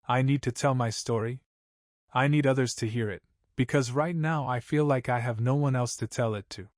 I need to tell my story. I need others to hear it, because right now I feel like I have no one else to tell it to.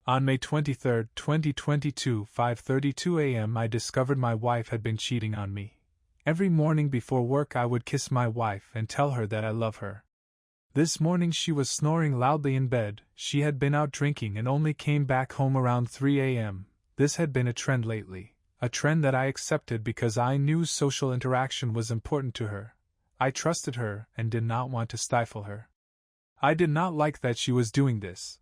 On May 23, 2022, 5:32 a.m. I discovered my wife had been cheating on me. Every morning before work I would kiss my wife and tell her that I love her. This morning she was snoring loudly in bed. She had been out drinking and only came back home around 3 a.m. This had been a trend lately, a trend that I accepted because I knew social interaction was important to her. I trusted her and did not want to stifle her. I did not like that she was doing this,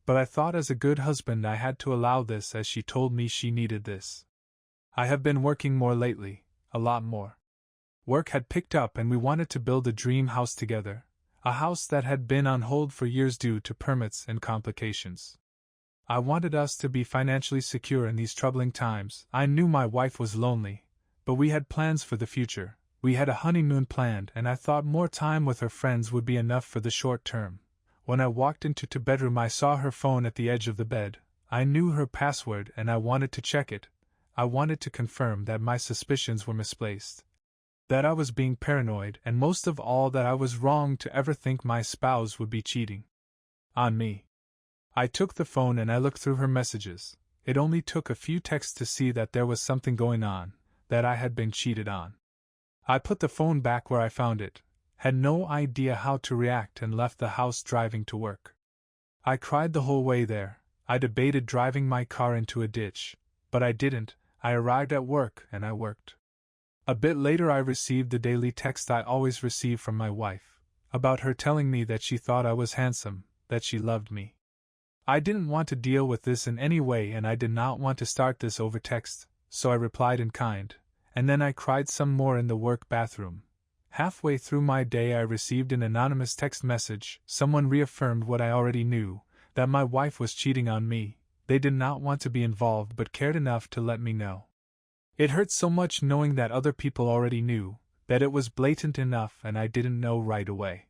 but I thought as a good husband I had to allow this as she told me she needed this. I have been working more lately, a lot more. Work had picked up and we wanted to build a dream house together, a house that had been on hold for years due to permits and complications. I wanted us to be financially secure in these troubling times. I knew my wife was lonely, but we had plans for the future. We had a honeymoon planned and I thought more time with her friends would be enough for the short term. When I walked into the bedroom I saw her phone at the edge of the bed. I knew her password and I wanted to check it. I wanted to confirm that my suspicions were misplaced, that I was being paranoid, and most of all that I was wrong to ever think my spouse would be cheating on me. I took the phone and I looked through her messages. It only took a few texts to see that there was something going on, that I had been cheated on. I put the phone back where I found it, had no idea how to react, and left the house driving to work. I cried the whole way there. I debated driving my car into a ditch, but I didn't. I arrived at work and I worked. A bit later I received the daily text I always receive from my wife, about her telling me that she thought I was handsome, that she loved me. I didn't want to deal with this in any way and I did not want to start this over text, so I replied in kind, and then I cried some more in the work bathroom. Halfway through my day I received an anonymous text message. Someone reaffirmed what I already knew, that my wife was cheating on me. They did not want to be involved but cared enough to let me know. It hurt so much knowing that other people already knew, that it was blatant enough and I didn't know right away.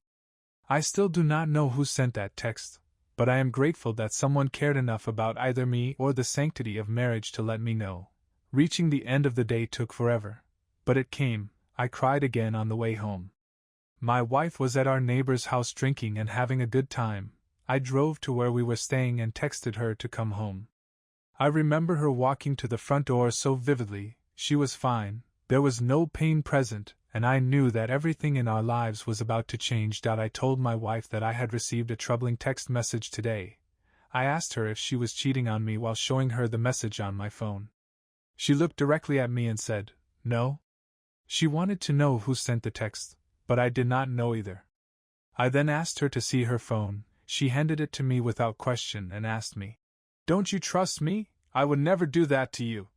I still do not know who sent that text, but I am grateful that someone cared enough about either me or the sanctity of marriage to let me know. Reaching the end of the day took forever, but it came. I cried again on the way home. My wife was at our neighbor's house drinking and having a good time. I drove to where we were staying and texted her to come home. I remember her walking to the front door so vividly. She was fine, there was no pain present, and I knew that everything in our lives was about to change. I told my wife that I had received a troubling text message today. I asked her if she was cheating on me while showing her the message on my phone. She looked directly at me and said, "No." She wanted to know who sent the text, but I did not know either. I then asked her to see her phone. She handed it to me without question and asked me, "Don't you trust me? I would never do that to you."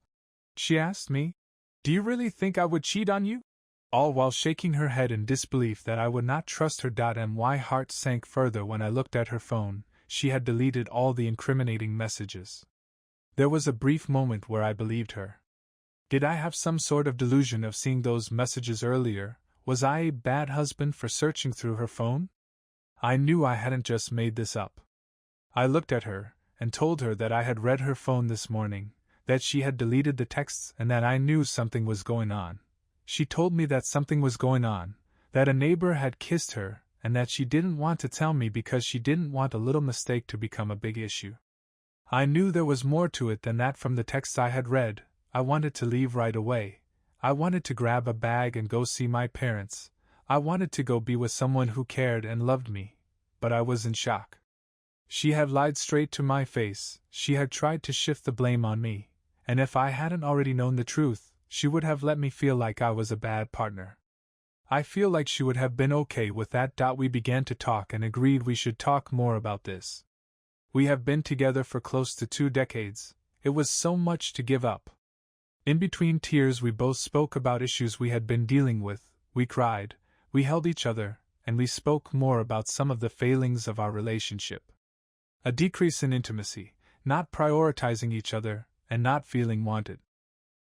She asked me, "Do you really think I would cheat on you?" All while shaking her head in disbelief that I would not trust her. My heart sank further when I looked at her phone. She had deleted all the incriminating messages. There was a brief moment where I believed her. Did I have some sort of delusion of seeing those messages earlier? Was I a bad husband for searching through her phone? I knew I hadn't just made this up. I looked at her and told her that I had read her phone this morning, that she had deleted the texts and that I knew something was going on. She told me that something was going on, that a neighbor had kissed her, and that she didn't want to tell me because she didn't want a little mistake to become a big issue. I knew there was more to it than that from the texts I had read. I wanted to leave right away. I wanted to grab a bag and go see my parents. I wanted to go be with someone who cared and loved me. But I was in shock. She had lied straight to my face. She had tried to shift the blame on me. And if I hadn't already known the truth, she would have let me feel like I was a bad partner. I feel like she would have been okay with that. We began to talk and agreed we should talk more about this. We have been together for close to 2 decades. It was so much to give up. In between tears we both spoke about issues we had been dealing with. We cried, we held each other, and we spoke more about some of the failings of our relationship. A decrease in intimacy, not prioritizing each other, and not feeling wanted.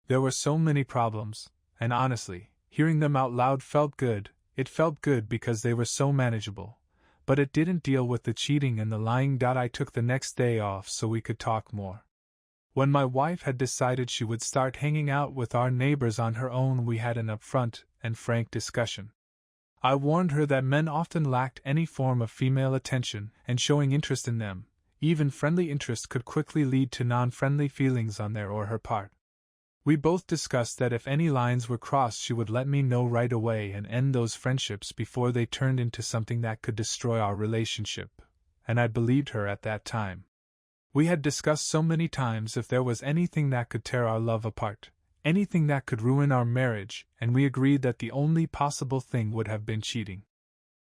There were so many problems, and honestly, hearing them out loud felt good. It felt good because they were so manageable. But it didn't deal with the cheating and the lying. I took the next day off so we could talk more. When my wife had decided she would start hanging out with our neighbors on her own, we had an upfront and frank discussion. I warned her that men often lacked any form of female attention, and showing interest in them, even friendly interest, could quickly lead to non-friendly feelings on their or her part. We both discussed that if any lines were crossed she would let me know right away and end those friendships before they turned into something that could destroy our relationship, and I believed her at that time. We had discussed so many times if there was anything that could tear our love apart, anything that could ruin our marriage, and we agreed that the only possible thing would have been cheating.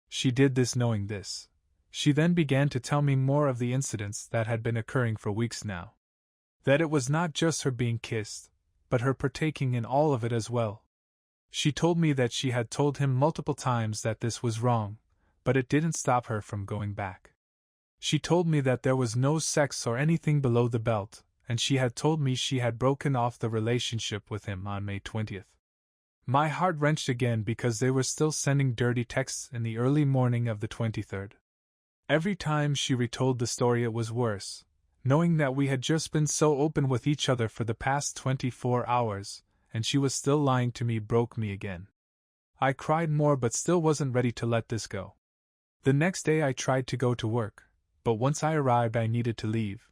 She did this knowing this. She then began to tell me more of the incidents that had been occurring for weeks now. That it was not just her being kissed, but her partaking in all of it as well. She told me that she had told him multiple times that this was wrong, but it didn't stop her from going back. She told me that there was no sex or anything below the belt, and she had told me she had broken off the relationship with him on May 20th. My heart wrenched again because they were still sending dirty texts in the early morning of the 23rd. Every time she retold the story it was worse, knowing that we had just been so open with each other for the past 24 hours, and she was still lying to me, broke me again. I cried more but still wasn't ready to let this go. The next day I tried to go to work, but once I arrived I needed to leave.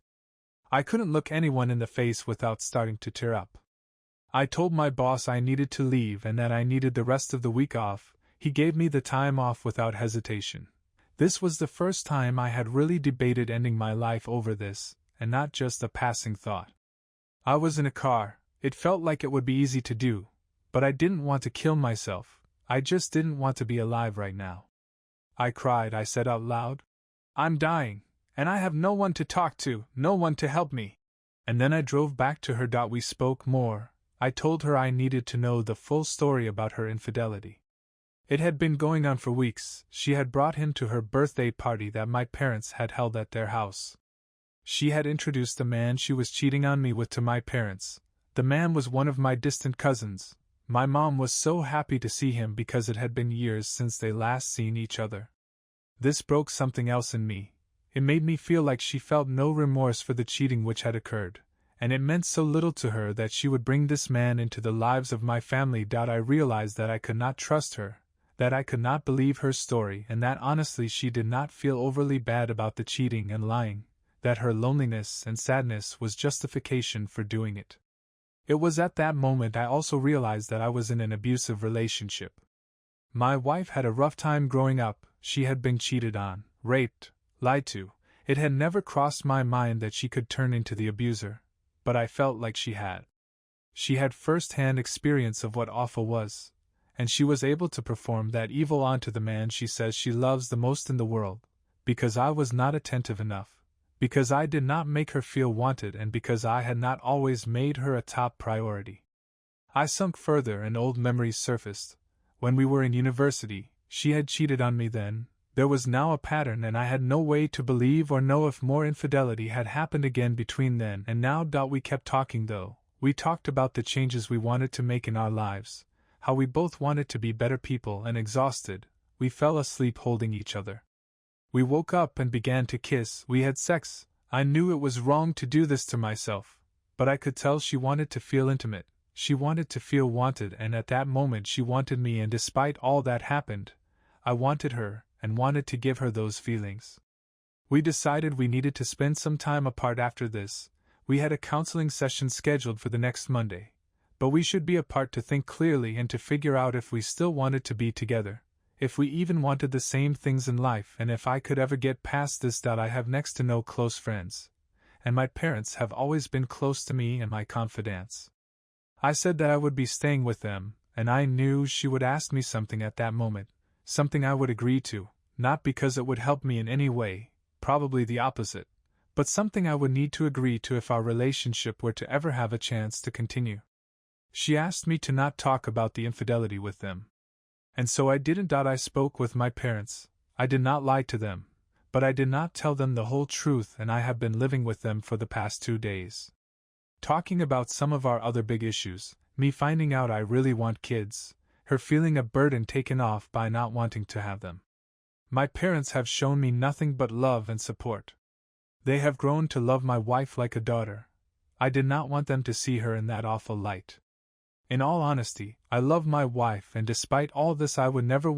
I couldn't look anyone in the face without starting to tear up. I told my boss I needed to leave and that I needed the rest of the week off. He gave me the time off without hesitation. This was the first time I had really debated ending my life over this, and not just a passing thought. I was in a car. It felt like it would be easy to do, but I didn't want to kill myself. I just didn't want to be alive right now. I cried. I said out loud, "I'm dying, and I have no one to talk to, no one to help me." And then I drove back to her. We spoke more. I told her I needed to know the full story about her infidelity. It had been going on for weeks. She had brought him to her birthday party that my parents had held at their house. She had introduced the man she was cheating on me with to my parents. The man was one of my distant cousins. My mom was so happy to see him because it had been years since they last seen each other. This broke something else in me. It made me feel like she felt no remorse for the cheating which had occurred, and it meant so little to her that she would bring this man into the lives of my family. I realized that I could not trust her, that I could not believe her story, and that honestly she did not feel overly bad about the cheating and lying, that her loneliness and sadness was justification for doing it. It was at that moment I also realized that I was in an abusive relationship. My wife had a rough time growing up. She had been cheated on, raped, lied to. It had never crossed my mind that she could turn into the abuser, but I felt like she had. She had first-hand experience of what awful was, and she was able to perform that evil onto the man she says she loves the most in the world, because I was not attentive enough, because I did not make her feel wanted, and because I had not always made her a top priority. I sunk further and old memories surfaced. When we were in university, she had cheated on me then. There was now a pattern, and I had no way to believe or know if more infidelity had happened again between then and now. We kept talking though. We talked about the changes we wanted to make in our lives, how we both wanted to be better people, and exhausted, we fell asleep holding each other. We woke up and began to kiss. We had sex. I knew it was wrong to do this to myself, but I could tell she wanted to feel intimate. She wanted to feel wanted, and at that moment she wanted me, and despite all that happened, I wanted her, and wanted to give her those feelings. We decided we needed to spend some time apart after this. We had a counseling session scheduled for the next Monday, but we should be apart to think clearly and to figure out if we still wanted to be together, if we even wanted the same things in life, and if I could ever get past this. I have next to no close friends, and my parents have always been close to me and my confidants. I said that I would be staying with them, and I knew she would ask me something at that moment, something I would agree to, not because it would help me in any way, probably the opposite, but something I would need to agree to if our relationship were to ever have a chance to continue. She asked me to not talk about the infidelity with them. And so I didn't. I spoke with my parents. I did not lie to them, but I did not tell them the whole truth, and I have been living with them for the past 2 days. Talking about some of our other big issues, me finding out I really want kids, her feeling a burden taken off by not wanting to have them. My parents have shown me nothing but love and support. They have grown to love my wife like a daughter. I did not want them to see her in that awful light. In all honesty, I love my wife, and despite all this I would never